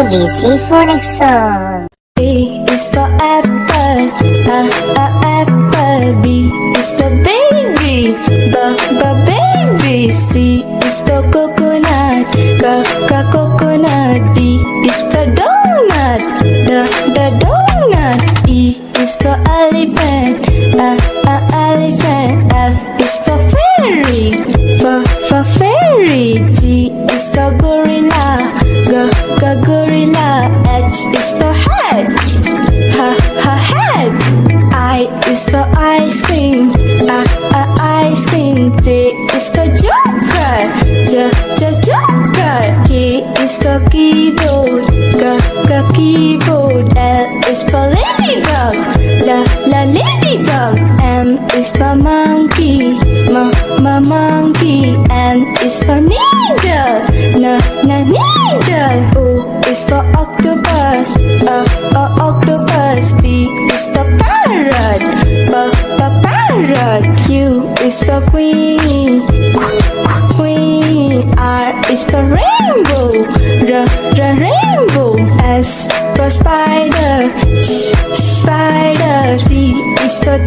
ABC Phonics song. A is for apple, apple. B is for baby, baby. C is for coconut, coconut. D is for donut, donut. E is for elephant, elephant. F is for fairy, fairy. G is for gorilla, gorilla. H is for head, head. I is for ice cream, ice cream. J is for joker, joker. K is for keyboard, keyboard. L is for ladybug, ladybug. M is for monkey, monkey. N is for needle, needle. O is for octopus, octopus. P is for parrot, parrot. Q is for queen, queen. R is for rainbow, rainbow. S for spider, spider. T is for